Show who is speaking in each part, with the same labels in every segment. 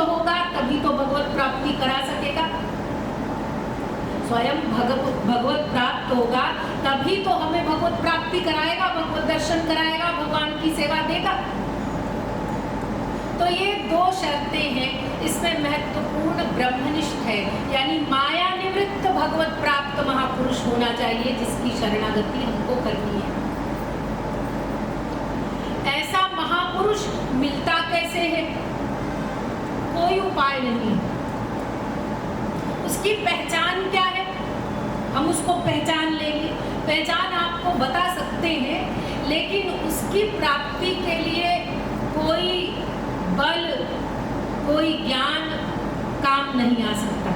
Speaker 1: होगा तभी तो भगवत प्राप्ति करा सकेगा। स्वयं भगवत प्राप्त होगा तभी तो हमें भगवत प्राप्ति कराएगा, भगवत दर्शन कराएगा, भगवान की सेवा देगा। तो ये दो शर्तें हैं। इसमें महत्वपूर्ण ब्रह्मनिष्ठ है, यानी माया निवृत्त भगवत प्राप्त महापुरुष होना चाहिए, जिसकी शरणागति हमको करनी है। ऐसा महापुरुष मिलता कैसे है? कोई उपाय नहीं। उसकी पहचान क्या है? हम उसको पहचान लेंगे। पहचान आपको बता सकते हैं, लेकिन उसकी प्राप्ति के लिए कोई बल, कोई ज्ञान काम नहीं आ सकता।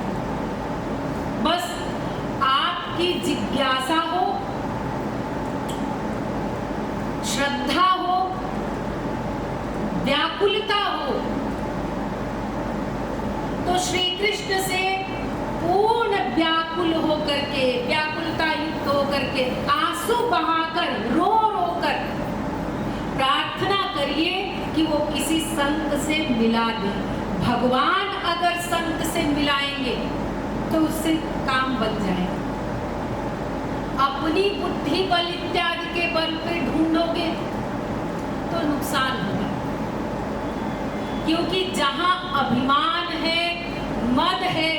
Speaker 1: बस आपकी जिज्ञासा हो, श्रद्धा हो, व्याकुलता हो, तो श्री कृष्ण से पूर्ण व्याकुल होकर के, व्याकुलता युक्त होकर के, आंसू बहाकर, रो रो कर प्रार्थना करिए कि वो किसी संत से मिला दे। भगवान अगर संत से मिलाएंगे तो उससे काम बन जाएगा। अपनी बुद्धि बल इत्यादि के बल पे ढूंढोगे तो नुकसान होगा, क्योंकि जहां अभिमान है, मद है,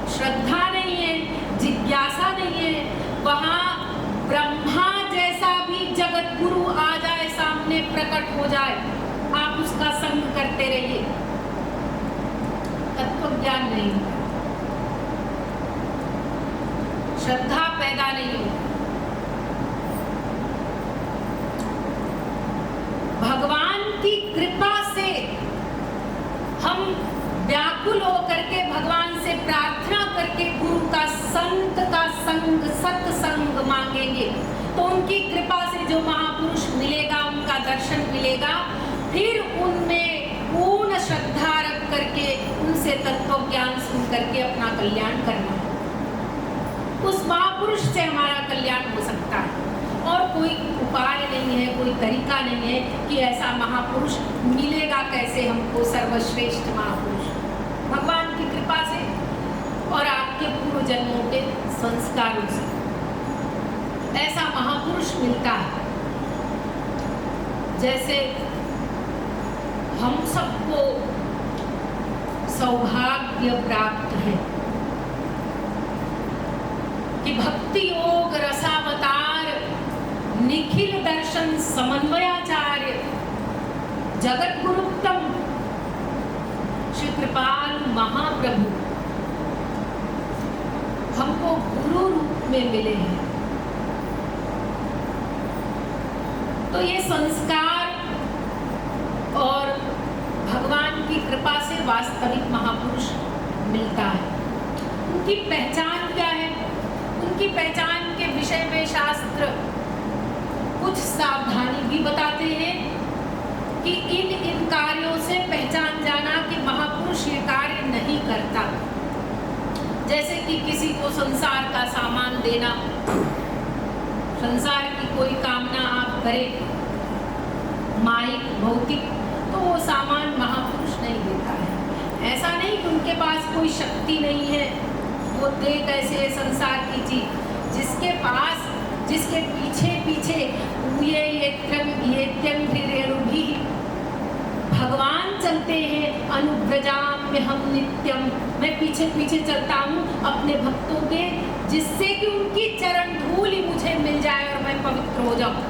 Speaker 1: श्रद्धा नहीं है, जिज्ञासा नहीं है, वहां ब्रह्मा जैसा भी जगत गुरु आ जाए, सामने प्रकट हो जाए, आप उसका संग करते रहिए, तत्व ज्ञान नहीं होगा, श्रद्धा पैदा नहीं होगी। भगवान की कृपा से हम व्याकुल होकर के भगवान से प्रार्थना करके गुरु का, संत का संग, सत्संग मांगेंगे तो उनकी कृपा से जो महापुरुष मिलेगा, उनका दर्शन मिलेगा, फिर उनमें पूर्ण श्रद्धा रख करके उनसे तत्व ज्ञान सुन करके अपना कल्याण करना है। उस महापुरुष से हमारा कल्याण हो सकता है, और कोई उपाय नहीं है, कोई तरीका नहीं है कि ऐसा महापुरुष मिलेगा कैसे हमको, सर्वश्रेष्ठ महापुरुष भगवान की कृपा से और आपके पूर्व जन्मों के संस्कारों से ऐसा महापुरुष मिलता है। जैसे हम सबको सौभाग्य प्राप्त है कि भक्ति योग रसावतार निखिल दर्शन समन्वयाचार्य जगत गुरुत्तम श्री कृपाल महाप्रभु हमको गुरु रूप में मिले हैं। तो ये संस्कार और भगवान की कृपा से वास्तविक महापुरुष मिलता है। उनकी पहचान क्या है? उनकी पहचान के विषय में शास्त्र कुछ सावधानी भी बताते हैं कि इन कार्यों से पहचान जाना कि महापुरुष ये कार्य नहीं करता। जैसे कि किसी को संसार का सामान देना, संसार की कोई कामना आप करें, माइक, भौतिक, तो वो सामान महापुरुष नहीं देता है। ऐसा नहीं कि उनके पास कोई शक्ति नहीं है, वो दे कैसे संसार की चीज। जिसके पास, जिसके पीछे पीछे भगवान चलते हैं, अनुव्रजाम में हम नित्यम, मैं पीछे पीछे चलता हूँ अपने भक्तों के, जिससे कि उनकी चरण धूल ही मुझे मिल जाए और मैं पवित्र हो जाऊं।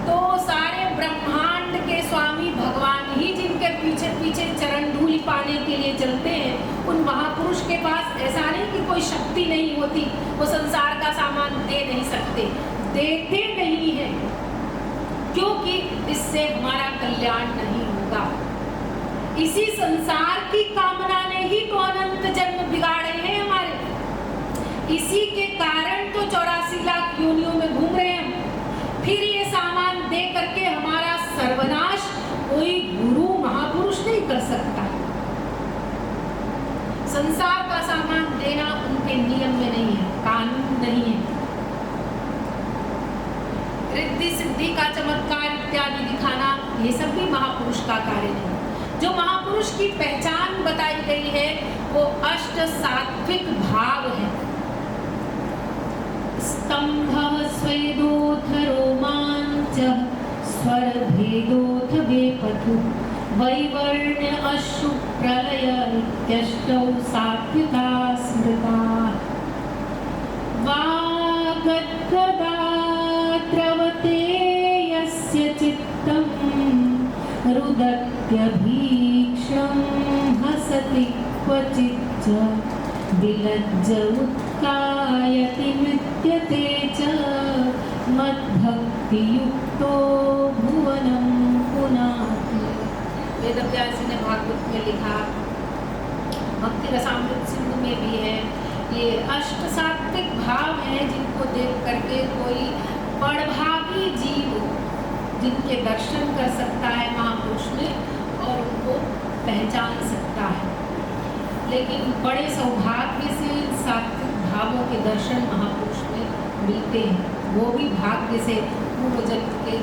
Speaker 1: तो सारे ब्रह्मांड के स्वामी भगवान ही जिनके पीछे पीछे चरण धूल पाने के लिए चलते हैं, उन महापुरुष के पास ऐसा नहीं कि कोई शक्ति नहीं होती, वो संसार का सामान दे नहीं सकते, देते नहीं है, क्योंकि इससे हमारा कल्याण नहीं होगा। इसी संसार की कामना ने ही तो अनंत जन्म बिगाड़े हैं हमारे। इसी के कारण तो 84 लाख योनियों में घूम रहे हैं। फिर ये सामान दे करके हमारा सर्वनाश कोई गुरु महापुरुष नहीं कर सकता। संसार का सामान देना उनके नियम में नहीं है, कानून नहीं है। रिद्धि सिद्धि का चमत्कार इत्यादि दिखाना, ये सब भी महापुरुष का कार्य नहीं। जो महापुरुष की पहचान बताई गई है वो अष्ट सात्विक भाव है। स्तंभः स्वेदोऽथ रोमाञ्चः स्वरभेदोऽथ वेपथुः वैवर्ण्य अश्रु प्रलय इत्यष्टौ सात्विका स्मृताः। वागद्गदाद्रवते यस्य चित्तं रुदत्यभीक्ष्णं हसति क्वचिच्च विलज्ज उत्कायति नृत्यते च मद्भक्तियुक्तो भुवनं पुनाति। वेदव्यास जी ने भागवत में लिखा, भक्ति रसामृत सिंधु में भी है। ये अष्ट सात्विक भाव हैं जिनको देख करके कोई बड़भागी जीव जिनके दर्शन कर सकता है महापुरुष में और उनको पहचान सकता है। लेकिन बड़े सौभाग्य से सात्विक भावों के दर्शन महापुरुष में मिलते हैं, वो भी भाग्य से, पूर्व जन्म के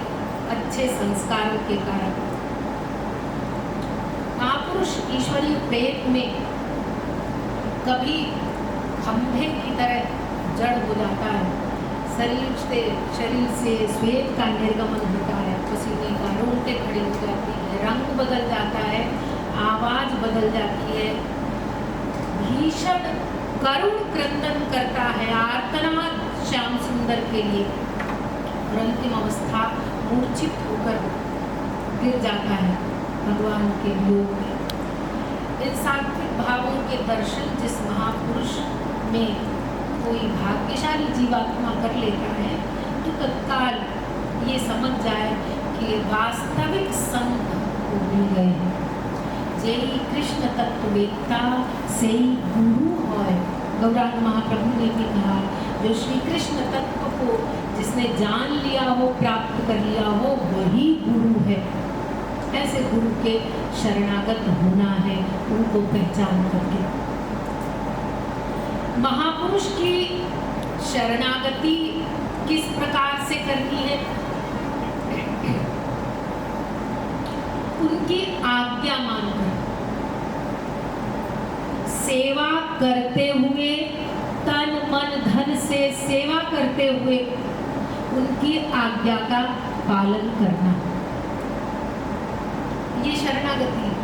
Speaker 1: अच्छे संस्कारों के कारण। महापुरुष ईश्वरीय प्रेम में कभी खंभे की तरह जड़ हो जाता है, शरीर से श्वेत का निर्गमन होता है, पसीने का, रोंगटे खड़ी हो जाती है, रंग बदल जाता है, आवाज बदल जाती है, भीषण करुण क्रंदन करता है, आर्तनाद श्याम सुंदर के लिए, और अंतिम अवस्था मूर्छित होकर गिर जाता है भगवान के वियोग में। इन सात्विक भावों के दर्शन जिस महापुरुष में कोई भाग्यशाली जीवात्मा कर लेता है तो तत्काल ये समझ जाए कि वास्तविक संत को मिल गए हैं। जय कृष्ण तत्ववेत्ता से गुरु है। गौरांग महाप्रभु ने भी कहा, जो श्री कृष्ण तत्व को जिसने जान लिया हो, प्राप्त कर लिया हो, वही गुरु है। ऐसे गुरु के शरणागत होना है, उनको पहचान करके। महापुरुष की शरणागति किस प्रकार से करनी है? उनकी आज्ञा मानकर, सेवा करते हुए, तन मन धन से सेवा करते हुए उनकी आज्ञा का पालन करना, ये शरणागति है।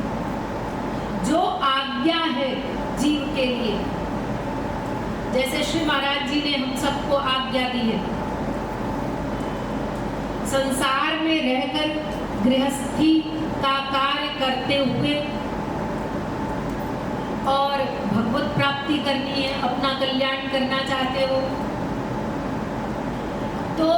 Speaker 1: जो आज्ञा है जीव के लिए, जैसे श्री महाराज जी ने हम सबको आज्ञा दी है, संसार में रहकर गृहस्थी का कार्य करते हुए और भगवत प्राप्ति करनी है, अपना कल्याण करना चाहते हो तो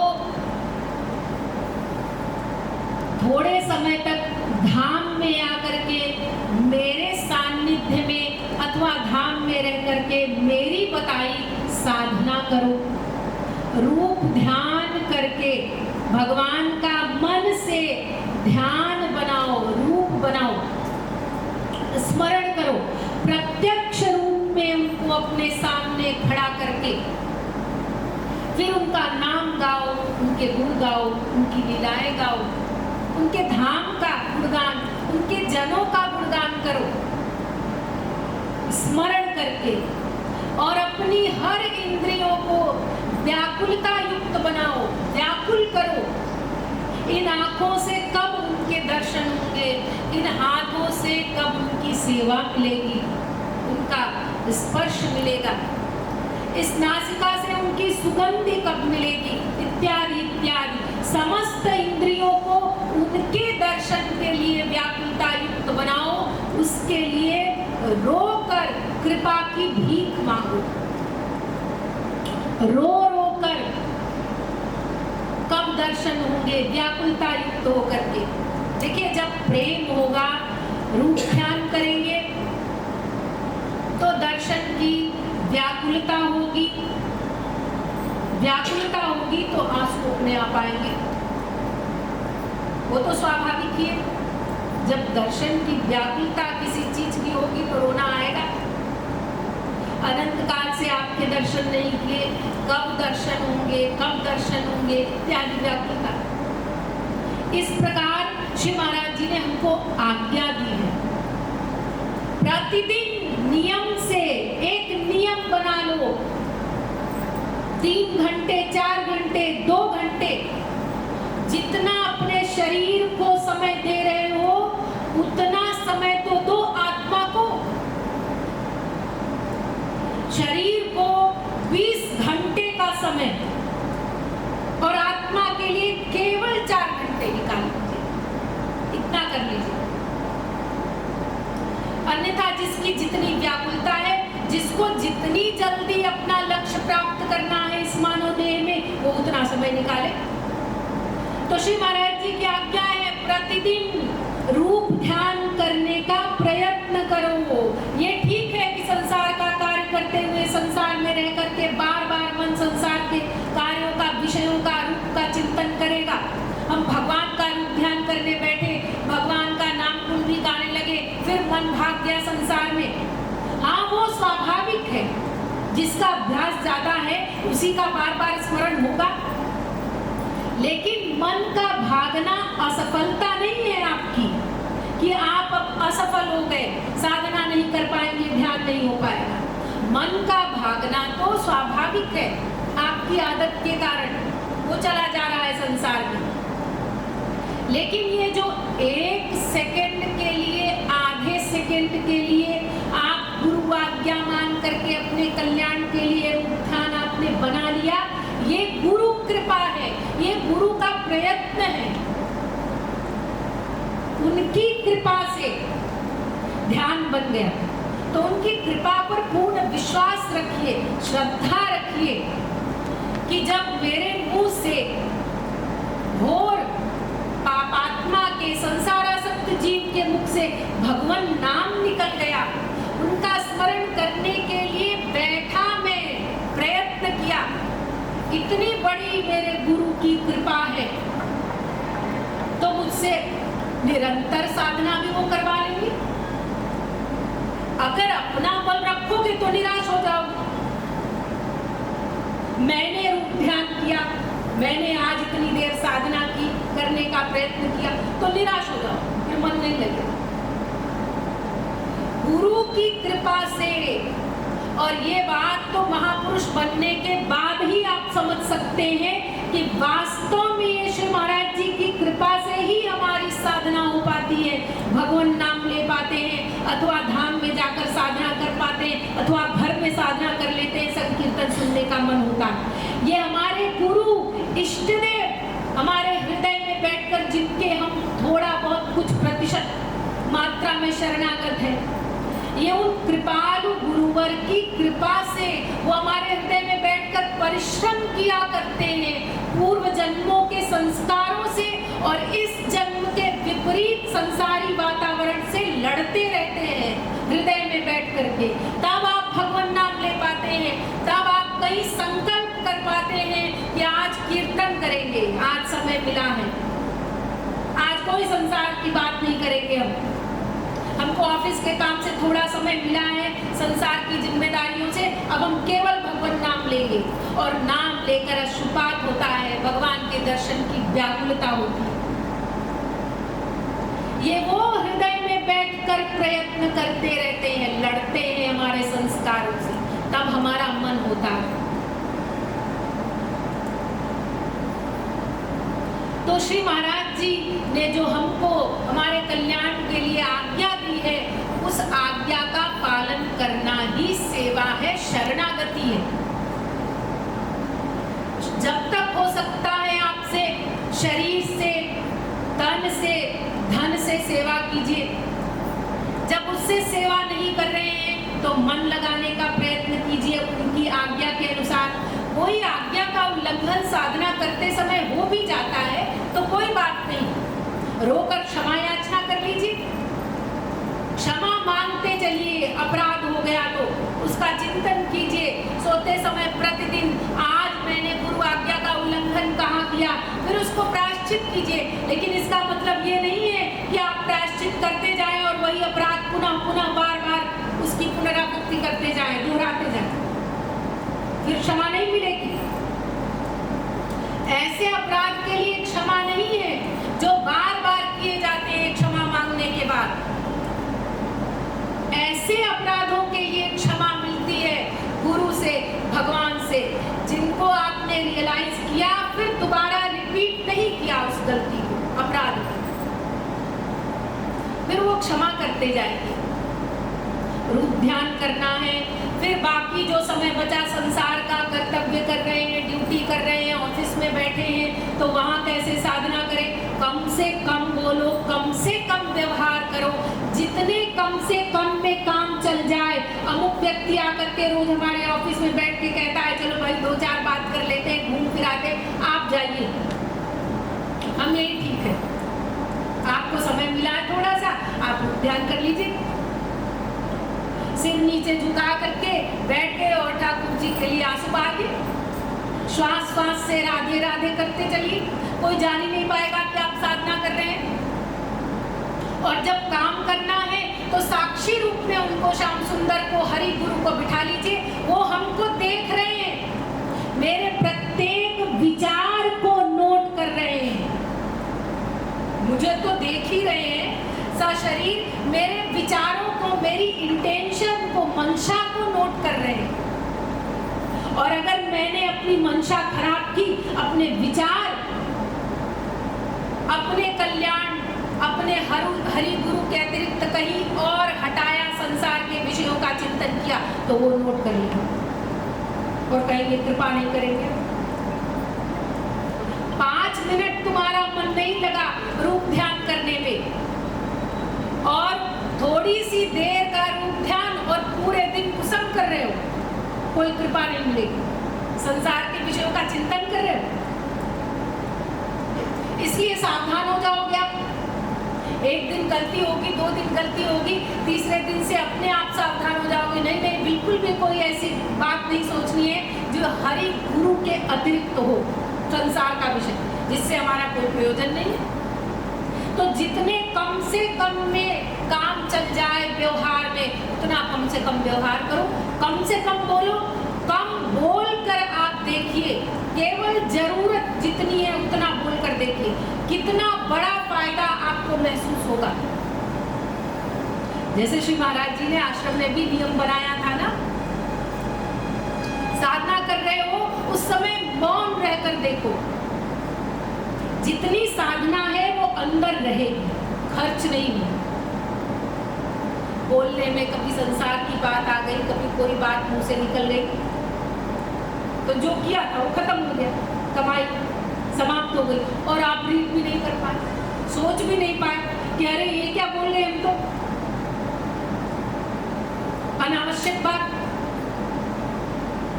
Speaker 1: थोड़े समय तक धाम में आकर के मेरे सानिध्य में अथवा धाम में रह करके मेरी बताई साधना करो। रूप ध्यान करके भगवान का मन से ध्यान बनाओ, रूप बनाओ, स्मरण करो, प्रत्यक्ष रूप में उनको अपने सामने खड़ा करके फिर उनका नाम गाओ, उनके गुण गाओ, उनकी लीलाएं गाओ, उनके धाम का गुणगान, उनके जनों का गुणगान करो स्मरण करके, और अपनी हर इंद्रियों को व्याकुलता युक्त बनाओ, व्याकुल करो। इन आँखों से कब उनके दर्शन होंगे, इन हाथों से कब उनकी सेवा मिलेगी, उनका स्पर्श मिलेगा, इस नासिका से उनकी सुगंधि कब मिलेगी, इत्यादि इत्यादि। समस्त इंद्रियों को उनके दर्शन के लिए व्याकुलता युक्त बनाओ, उसके लिए रोकर कृपा की भीख मांगो, रो रो कर कब दर्शन होंगे, व्याकुलता युक्त होकर के। देखिए, जब प्रेम होगा, रूप ध्यान करेंगे तो दर्शन की व्याकुलता होगी, व्याकुलता होगी तो आंसू अपने आप आएंगे, वो तो स्वाभाविक ही है। जब दर्शन की व्याकुलता किसी चीज की होगी तो रोना आएगा। अनंत काल से आपके दर्शन नहीं किए, कब दर्शन होंगे, कब दर्शन होंगे, इत्यादि व्याकुलता। इस प्रकार श्री महाराज जी ने हमको आज्ञा दी है प्रतिदिन नियम से एक नियम बना लो, 3 घंटे, 4 घंटे, 2 घंटे, जितना अपने शरीर को समय दे रहे हो उतना समय तो दो आत्मा को। शरीर को 20 घंटे का समय और आत्मा के लिए केवल 4 घंटे निकाल लीजिए, इतना कर लीजिए। अन्यथा जिसकी जितनी व्याकुलता है, जिसको जितनी जल्दी अपना लक्ष्य प्राप्त करना है इस मानव देह में, वो उतना समय निकाले। तो श्री महाराज जी की आज्ञा है प्रतिदिन रूप ध्यान करने का प्रयत्न करो। ये ठीक है कि संसार का कार्य करते हुए संसार में रह करके बार बार मन संसार के कार्यों का, विषयों का, रूप का चिंतन करेगा। हम भगवान का रूप ध्यान करने बैठे, भगवान का नाम गुण भी गाने लगे, फिर मन भाग गया संसार में। हाँ, वो स्वाभाविक है, जिसका अभ्यास ज्यादा है उसी का बार बार स्मरण होगा। लेकिन मन का भागना असफलता नहीं है आपकी, कि आप अब असफल हो गए, साधना नहीं कर पाएंगे, ध्यान नहीं हो पाएगा। मन का भागना तो स्वाभाविक है, आपकी आदत के कारण वो चला जा रहा है संसार में। लेकिन ये जो 1 सेकंड के लिए, आधे सेकंड के लिए आप गुरु आज्ञा मान करके अपने कल्याण के लिए रूप ध्यान आपने बना लिया, ये गुरु कृपा है, ये गुरु का प्रयत्न है। उनकी कृपा से ध्यान बन गया, तो उनकी कृपा पर पूर्ण विश्वास रखिए, श्रद्धा रखिए कि जब मेरे मुंह से घोर पापात्मा के, संसारासक्त जीव के मुख से भगवान नाम निकल गया, उनका स्मरण करने के लिए बैठा, मैं प्रयत्न किया, इतनी बड़ी मेरे गुरु की कृपा है, तो मुझसे निरंतर साधना भी वो करवा लेंगे। अगर अपना बल रखोगे तो निराश हो जाओगे। मैंने रूप ध्यान किया, मैंने आज इतनी देर साधना की, करने का प्रयत्न किया, तो निराश हो जाओ, फिर मन नहीं लगेगा। गुरु की कृपा से, और ये बात तो महापुरुष बनने के बाद ही आप समझ सकते हैं कि वास्तव में ये श्री महाराज जी की कृपा से ही हमारी साधना हो पाती है, भगवान नाम ले पाते हैं, अथवा धाम में जाकर साधना कर पाते हैं, अथवा घर में साधना कर लेते हैं, संकीर्तन सुनने का मन होता है। ये हमारे गुरु इष्ट देव हमारे हृदय में बैठकर, जिनके हम थोड़ा बहुत कुछ प्रतिशत मात्रा में शरणागत है, ये उन कृपालु गुरुवर की कृपा से वो हमारे हृदय में बैठकर परिश्रम किया करते हैं, पूर्व जन्मों के संस्कारों से और इस जन्म के विपरीत संसारी वातावरण से लड़ते रहते हैं हृदय में बैठ करके। तब आप भगवान नाम ले पाते हैं, तब आप कई संकल्प कर पाते हैं कि आज कीर्तन करेंगे, आज समय मिला है, आज कोई संसार की बात नहीं करेंगे। हमको ऑफिस के काम से थोड़ा समय मिला है, संसार की जिम्मेदारियों से, अब हम केवल भगवान नाम लेंगे। और नाम लेकर अश्रुपात होता है, भगवान के दर्शन की व्याकुलता होती है। ये वो हृदय में बैठकर प्रयत्न करते रहते हैं, लड़ते हैं हमारे संस्कारों से, तब हमारा मन होता है। तो श्री महाराज जी ने जो हमको हमारे कल्याण के लिए आज्ञा दी है, उस आज्ञा का पालन करना ही सेवा है, शरणागति है। जब तक हो सकता है आपसे शरीर से, तन से, धन से सेवा कीजिए। जब उससे सेवा नहीं कर रहे हैं तो मन लगाने का प्रयत्न कीजिए उनकी आज्ञा के अनुसार। कोई आज्ञा का उल्लंघन साधना करते समय हो भी जाता है तो कोई बात नहीं, रोकर क्षमा याचना कर लीजिए, क्षमा मांगते चलिए। अपराध हो गया तो उसका चिंतन कीजिए, सोते समय प्रतिदिन आज मैंने गुरु आज्ञा का उल्लंघन कहाँ किया, फिर उसको प्रायश्चित कीजिए। लेकिन इसका मतलब ये नहीं है कि आप प्रायश्चित करते जाएं और वही अपराध पुनः पुनः बार बार उसकी पुनरावृत्ति करते जाएं, दोहराते जाएं, फिर क्षमा नहीं मिलेगी। ऐसे अपराध के लिए क्षमा नहीं है जो बार बार किए जाते हैं क्षमा मांगने के बाद। ऐसे गलती को, अपराध को, फिर वो क्षमा करते जाएंगे। रूप ध्यान करना है, फिर बाकी जो समय बचा संसार का कर्तव्य कर रहे हैं, ड्यूटी कर रहे हैं, ऑफिस में बैठे हैं, तो वहाँ कैसे साधना करें। कम से कम बोलो, कम से कम व्यवहार करो, जितने कम से कम में काम चल जाए। अमुक व्यक्ति आकर के रोज हमारे ऑफिस में बैठ के कहता है चलो भाई 2-4 बात कर लेते हैं, घूम फिराते, आप जाइए, हम यही ठीक है। आपको समय मिला है थोड़ा सा, आप ध्यान कर लीजिए, सिर नीचे झुका करके बैठ गए और ठाकुर जी के लिए आंसू बहा दिए। श्वास श्वास से राधे राधे करते चलिए, कोई जान ही नहीं पाएगा कि आप साधना कर रहे हैं। और जब काम करना है तो साक्षी रूप में उनको, श्याम सुंदर को, हरि गुरु को बिठा लीजिए, वो हमको देख रहे हैं, मेरे प्रत्येक विचार को नोट कर रहे हैं। मुझे तो देख ही रहे हैं सशरीर, मेरे विचारों को, मेरी इंटेंशन को, मंशा को नोट कर रहे हैं। और अगर मैंने अपनी मंशा खराब की, अपने विचार, अपने कल्याण, अपने हरि गुरु के अतिरिक्त कहीं और हटाया, संसार के विषयों का चिंतन किया, तो वो नोट कर लेंगे और कहेंगे कृपा नहीं करेंगे। 5 मिनट तुम्हारा मन नहीं लगा रूप ध्यान करने में, और थोड़ी सी देर का रूप ध्यान और पूरे दिन कुसुम कर रहे हो, कोई कृपा नहीं मिलेगी। संसार के विषयों का चिंतन कर रहे हो, इसलिए सावधान हो जाओगे आप। एक दिन गलती होगी, 2 दिन गलती होगी, तीसरे दिन से अपने आप सावधान हो जाओगे। नहीं नहीं, बिल्कुल भी कोई ऐसी बात नहीं सोचनी है जो हरि गुरु के अतिरिक्त हो, संसार का विषय जिससे हमारा कोई प्रयोजन नहीं है। तो जितने कम से कम में काम चल जाए व्यवहार में, उतना कम से कम व्यवहार करो, कम से कम बोलो, कम बोल कर आप देखिए, केवल जरूरत जितनी है उतना बोल कर देखिए, कितना बड़ा फायदा आपको महसूस होगा। जैसे श्री महाराज जी ने आश्रम में भी नियम बनाया था ना, साधना कर रहे हो उस समय मौन रहकर देखो, जितनी साधना है वो अंदर रहेगी, खर्च नहीं है। बोलने में कभी संसार की बात आ गई, कभी कोई बात मुंह से निकल गई, तो जो किया था वो खत्म हो गया, कमाई समाप्त हो गई, और आप रीड भी नहीं कर पाए, सोच भी नहीं पाए कि अरे ये क्या बोल रहे हम, तो अनावश्यक बात।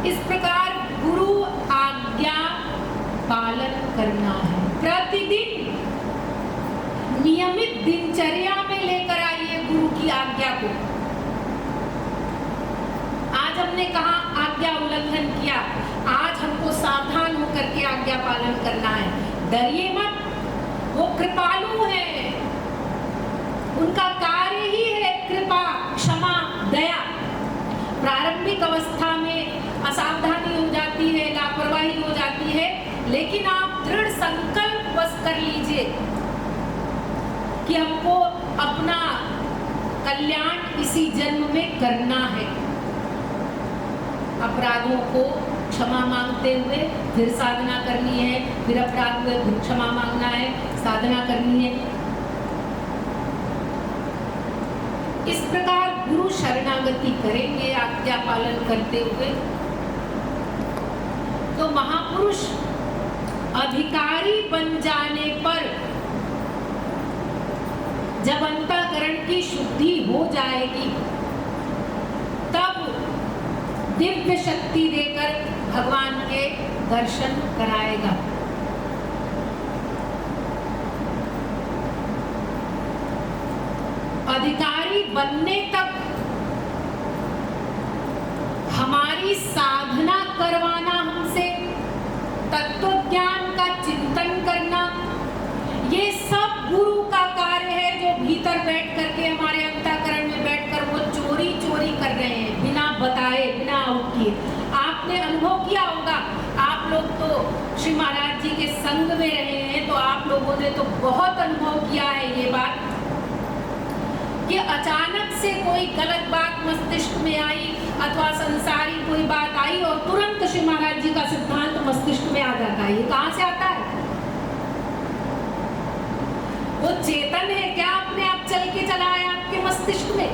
Speaker 1: इस प्रकार गुरु आज्ञा पालन करना है, प्रतिदिन नियमित दिनचर्या में लेकर आइए गुरु की आज्ञा को। आज हमने कहा आज्ञा उल्लंघन किया, आज हमको सावधान होकर के आज्ञा पालन करना है। डरिए मत, वो कृपालु है, उनका कार्य ही है कृपा, क्षमा, दया। प्रारंभिक अवस्था में असावधानी हो जाती है, लापरवाही हो जाती है, लेकिन आप दृढ़ संकल्प बस कर लीजिए कि हमको अपना कल्याण इसी जन्म में करना है। अपराधों को क्षमा मांगते हुए फिर साधना करनी है, फिर अपराध हुए फिर क्षमा मांगना है, साधना करनी है। इस प्रकार गुरु शरणागति करेंगे आज्ञा पालन करते हुए, तो महापुरुष अधिकारी बन जाने पर जब अंतःकरण की शुद्धि हो जाएगी, तब दिव्य शक्ति देकर भगवान के दर्शन कराएगा। अधिकारी बनने तक हमारी साधना करवाना, हमसे तत्व ज्ञान का चिंतन करना, ये सब गुरु का कार्य है, जो भीतर बैठ करके हमारे अंतःकरण में बैठकर वो चोरी चोरी कर रहे हैं, बिना बताए, बिना आउट किए। आपने अनुभव किया होगा, आप लोग तो श्री महाराज जी के संग में रहे हैं, तो आप लोगों ने तो बहुत अनुभव किया है ये बात कि अचानक से कोई गलत बात मस्तिष्क में आई अथवा संसारी कोई बात आई और तुरंत श्री महाराज जी का सिद्धांत मस्तिष्क में आ जाता है। ये कहाँ से आता है? वो चेतन है क्या अपने आप चल के चला है आपके मस्तिष्क में?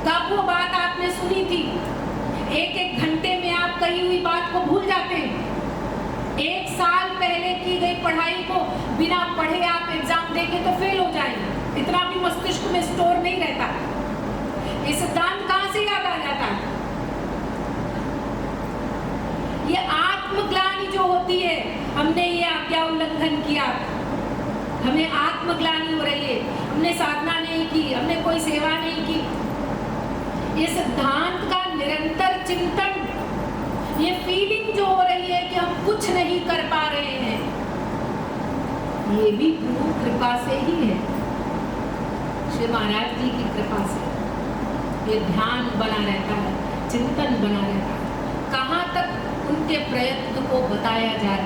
Speaker 1: कब वो बात आपने सुनी थी? एक एक घंटे में आप कही हुई बात को भूल जाते हैं। एक साल पहले की गई पढ़ाई को बिना पढ़े आप एग्जाम देंगे तो फेल हो जाएंगे। इतना भी मस्तिष्क में स्टोर नहीं रहता। ये सिद्धांत कहां से याद आ जाता है? ये आत्मग्लानि जो होती है, हमने ये आज्ञा उल्लंघन किया, हमें आत्मग्लानि हो रही है, हमने साधना नहीं की, हमने कोई सेवा नहीं की। ये सिद्धांत का निरंतर चिंतन, ये फीलिंग जो हो रही है कि हम कुछ नहीं कर पा रहे हैं, ये भी गुरु कृपा से ही है, श्री महाराज जी की कृपा से। ये ध्यान बना रहता है, चिंतन बना रहता है। कहाँ तक उनके प्रयत्न को बताया जाए।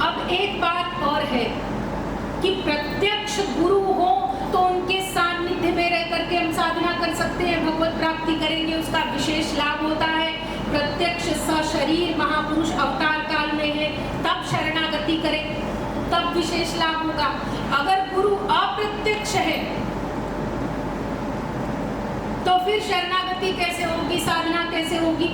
Speaker 1: अब एक बात और है कि प्रत्यक्ष गुरु हो तो उनके सानिध्य में रह करके हम साधना कर सकते हैं, भगवत प्राप्ति करेंगे, उसका विशेष लाभ होता है। प्रत्यक्ष सशरीर महापुरुष अवतार काल में है, तब शरणागति करें, तब विशेष लाभ होगा। अगर गुरु अप्रत्यक्ष है तो फिर शरणागति कैसे होगी, साधना कैसे होगी?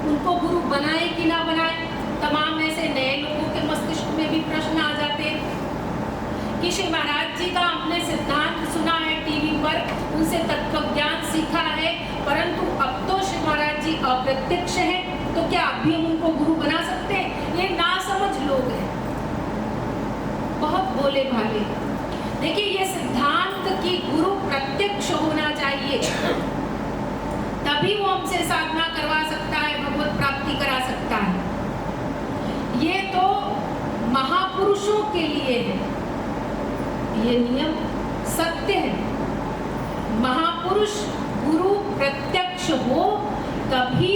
Speaker 1: उनको गुरु बनाए कि ना बनाए? तमाम ऐसे नए लोगों के मस्तिष्क में भी प्रश्न आ जाते हैं कि श्री महाराज जी का हमने सिद्धांत सुना है टीवी पर, उनसे तत्व ज्ञान सीखा है, परंतु अब तो श्री महाराज जी अप्रत्यक्ष हैं, तो क्या अब भी हम उनको गुरु बना सकते हैं? ये नासमझ लोग हैं, बहुत भोले भाले। देखिए, ये सिद्धांत कि गुरु प्रत्यक्ष होना चाहिए, तभी वो हमसे साधना करवा सकता है, भगवत प्राप्ति करा सकता है। ये तो महापुरुषों के लिए है, ये नियम सत्य है। महापुरुष गुरु प्रत्यक्ष हो तभी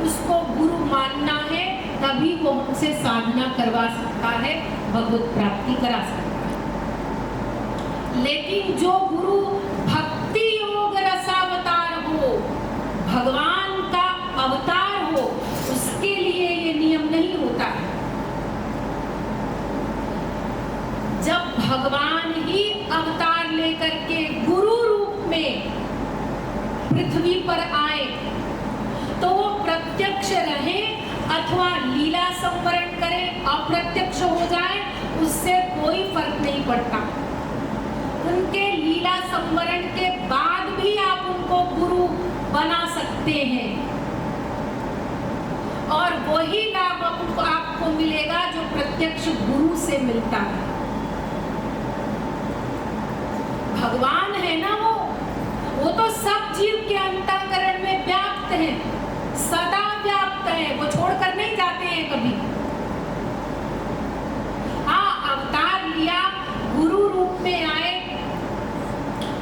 Speaker 1: उसको गुरु मानना है, तभी वो हमसे साधना करवा सकता है, भगवत प्राप्ति करा सकता है। लेकिन जो गुरु भक्ति योग रसावतार हो, भगवान का अवतार हो, उसके लिए ये नियम नहीं होता है। जब भगवान ही अवतार लेकर के गुरु रूप में पृथ्वी पर आए, तो वो प्रत्यक्ष रहे अथवा लीला संवरण करे, अप्रत्यक्ष हो जाए, उससे कोई फर्क नहीं पड़ता। उनके लीला संवरण के बाद भी आप उनको गुरु बना सकते हैं, और वही लाभ आपको मिलेगा जो प्रत्यक्ष गुरु से मिलता है। भगवान है ना, वो तो सब जीव के अंतःकरण में व्याप्त है, सदा व्याप्त है, वो छोड़कर नहीं जाते हैं कभी। हाँ, अवतार लिया, गुरु रूप में आए,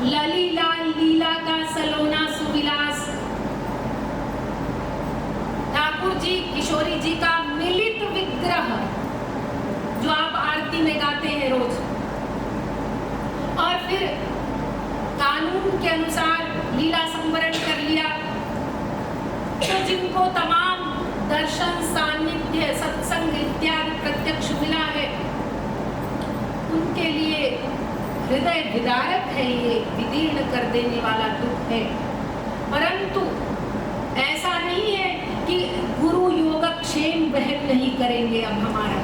Speaker 1: लली लाल लीला का सलोना सुविलास, ठाकुर जी किशोरी जी का मिलित विग्रह जो आप आरती में गाते हैं रोज, और फिर कानून के अनुसार लीला संवरण कर लिया, तो जिनको तमाम दर्शन, सानिध्य, सत्संग इत्यादि प्रत्यक्ष मिला है, उनके लिए हृदय विदारक है, ये विदीर्ण कर देने वाला दुख है। परंतु ऐसा नहीं है कि गुरु योगक्षेम वहन नहीं करेंगे अब हमारा।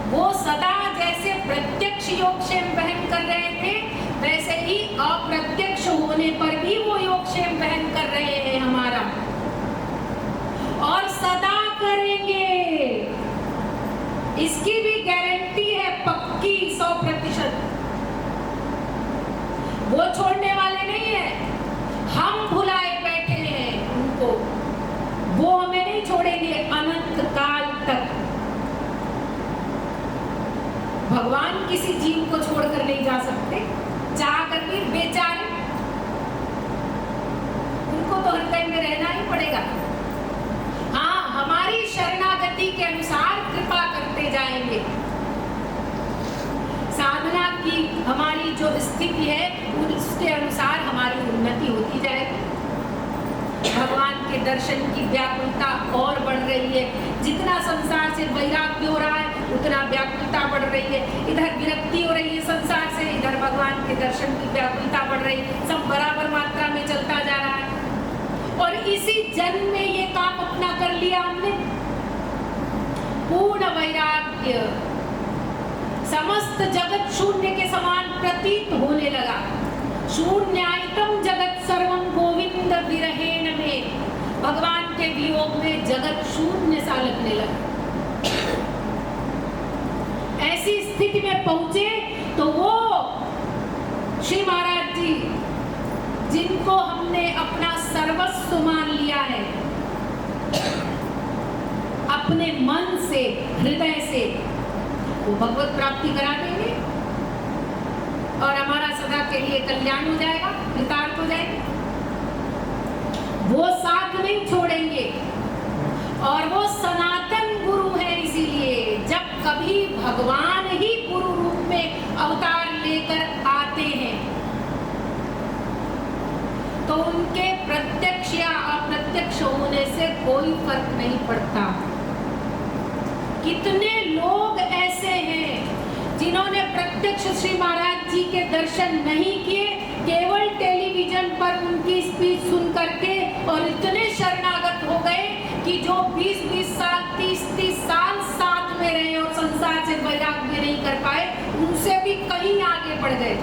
Speaker 1: वो सदा जैसे प्रत्यक्ष योगक्षेम वहन कर रहे थे, वैसे ही अप्रत्यक्ष होने पर भी वो योगक्षेम वहन कर रहे हैं हमारा, और सदा करेंगे। इसकी भी गारंटी है पक्की 100%। वो छोड़ने वाले नहीं है, हम भुलाए बैठे हैं उनको, वो हमें नहीं छोड़ेंगे अनंत काल तक। भगवान किसी जीव को छोड़कर नहीं जा सकते, चाह कर भी बेचारे, उनको तो हृदय में रहना ही पड़ेगा। हाँ, हमारी शरणागति के अनुसार कृपा करते जाएंगे। साधना की हमारी जो स्थिति है, उसके अनुसार हमारी उन्नति होती जाएगी। भगवान के के दर्शन की व्याकुलता और बढ़ रही है। जितना संसार से वैराग्य हो रहा है उतना व्याकुलता बढ़ रही है। इधर विरक्ति हो रही है संसार से, इधर भगवान के दर्शन की व्याकुलता बढ़ रही है। सब बराबर मात्रा में चलता जा रहा है। और इसी जन्म में ये काम अपना कर लिया हमने। पूर्ण वैराग्य, समस्त जगत शून्य के समान प्रतीत होने लगा। शून्यायतम जगत सर्वम गोविंद विरहेण में, भगवान के वियोग में जगत शून्य सा लगने लगा। ऐसी स्थिति में पहुंचे तो वो श्री महाराज जी जिनको हमने अपना सर्वस्व मान लिया है, अपने मन से, हृदय से, वो भगवत प्राप्ति करा देंगे और हमारा सदा के लिए कल्याण हो जाएगा, कृतार्थ हो जाएगा। वो साथ नहीं छोड़ेंगे और वो सनातन गुरु है। इसीलिए जब कभी भगवान ही गुरु रूप में अवतार लेकर आते हैं तो उनके प्रत्यक्ष या अप्रत्यक्ष होने से कोई फर्क नहीं पड़ता। कितने लोग ऐसे हैं जिन्होंने प्रत्यक्ष श्री महाराज जी के दर्शन नहीं किए, केवल टेलीविजन पर उनकी स्पीच सुन करके और इतने शरणागत हो गए कि जो 20-20 साल 30-30 साल साथ में रहे और संसार से वैराग्य नहीं कर पाए, उनसे भी कहीं आगे बढ़ गए।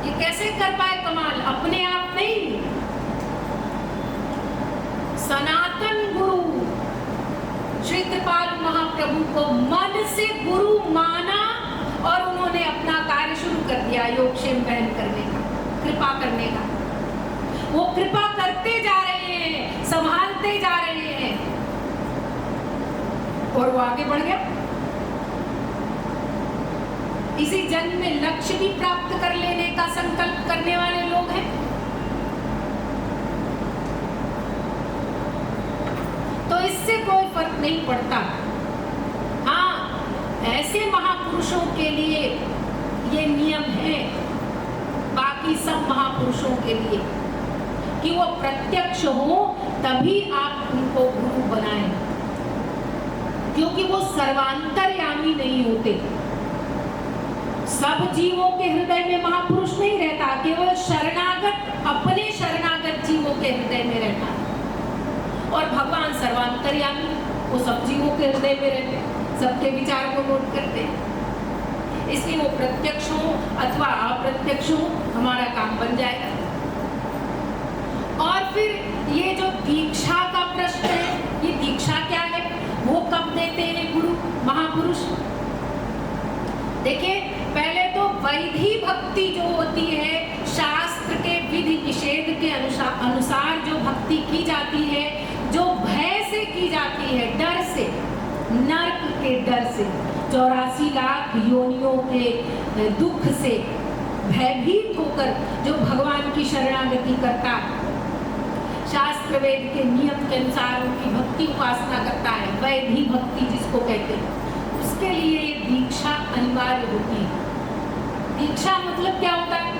Speaker 1: ये कैसे कर पाए कमाल? अपने आप नहीं, सनातन गुरु श्री कृपालु महाप्रभु को मन से गुरु माना और उन्होंने अपना कार्य शुरू कर दिया, योगक्षेम बहन करने का, कृपा करने का। वो कृपा करते जा रहे हैं, संभालते जा रहे हैं और वो आगे बढ़ गया। इसी जन्म में लक्ष्य भी प्राप्त कर लेने का संकल्प करने वाले लोग हैं। तो इससे कोई फर्क नहीं पड़ता। हाँ, ऐसे महापुरुषों के लिए ये नियम है, बाकी सब महापुरुषों के लिए, कि वो प्रत्यक्ष हो तभी आप उनको गुरु बनाएं, क्योंकि वो सर्वांतर्यामी नहीं होते। सब जीवों के हृदय में महापुरुष नहीं रहता, केवल शरणागत अपने शरणागत जीवों के हृदय में रहता है। और भगवान सर्वांतर्यामी, वो सब जीवों के हृदय में रहते, सबके विचार को नोट करते हैं। इसलिए वो प्रत्यक्ष हो अथवा अप्रत्यक्ष हो, हमारा काम बन जाएगा। और फिर ये जो दीक्षा का प्रश्न है, ये दीक्षा क्या है, वो कब देते हैं गुरु महापुरुष? देखिए, पहले तो वैधि भक्ति जो होती है, शास्त्र के विधि निषेध के अनुसार जो भक्ति की जाती है, जो भय से की जाती है, डर से, नरक के डर से, 84 लाख योनियों के दुख से भयभीत होकर जो भगवान की शरणागति करता है, शास्त्र वेद के नियम के अनुसार उनकी भक्ति उपासना करता है, वैधि भक्ति जिसको कहते हैं, उसके लिए ये दीक्षा अनिवार्य होती है। दीक्षा मतलब क्या होता है?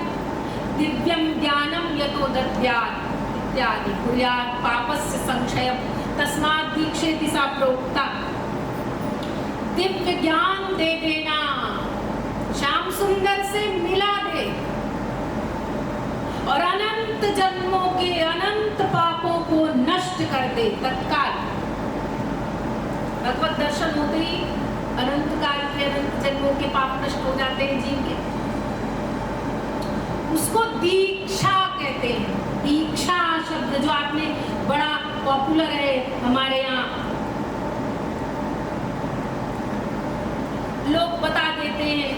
Speaker 1: दिव्यम ज्ञानम यतो दद्यात् इत्यादि कुर्यात् पापस्य संक्षयम तस्मात् दीक्षेति सा प्रोक्ता। दिव्य ज्ञान दे देना, श्याम सुंदर से मिला दे और अनंत जन्मों के अनंत पापों को नष्ट कर दे तत्काल। भगवत दर्शन होते ही अनंत काल के अनंत जन्मों के पाप नष्ट हो जाते हैं जीव के। उसको दीक्षा कहते हैं। दीक्षा शब्द जो आपने बड़ा पॉपुलर है हमारे यहाँ, लोग बता देते हैं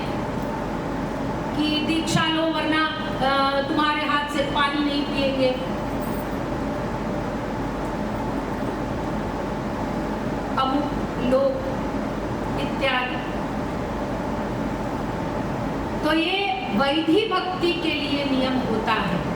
Speaker 1: कि दीक्षा लो वरना तुम्हारे हाथ से पानी नहीं पिएंगे। अमुक लोग इत्यादि। तो ये वैधि भक्ति के लिए नियम होता है।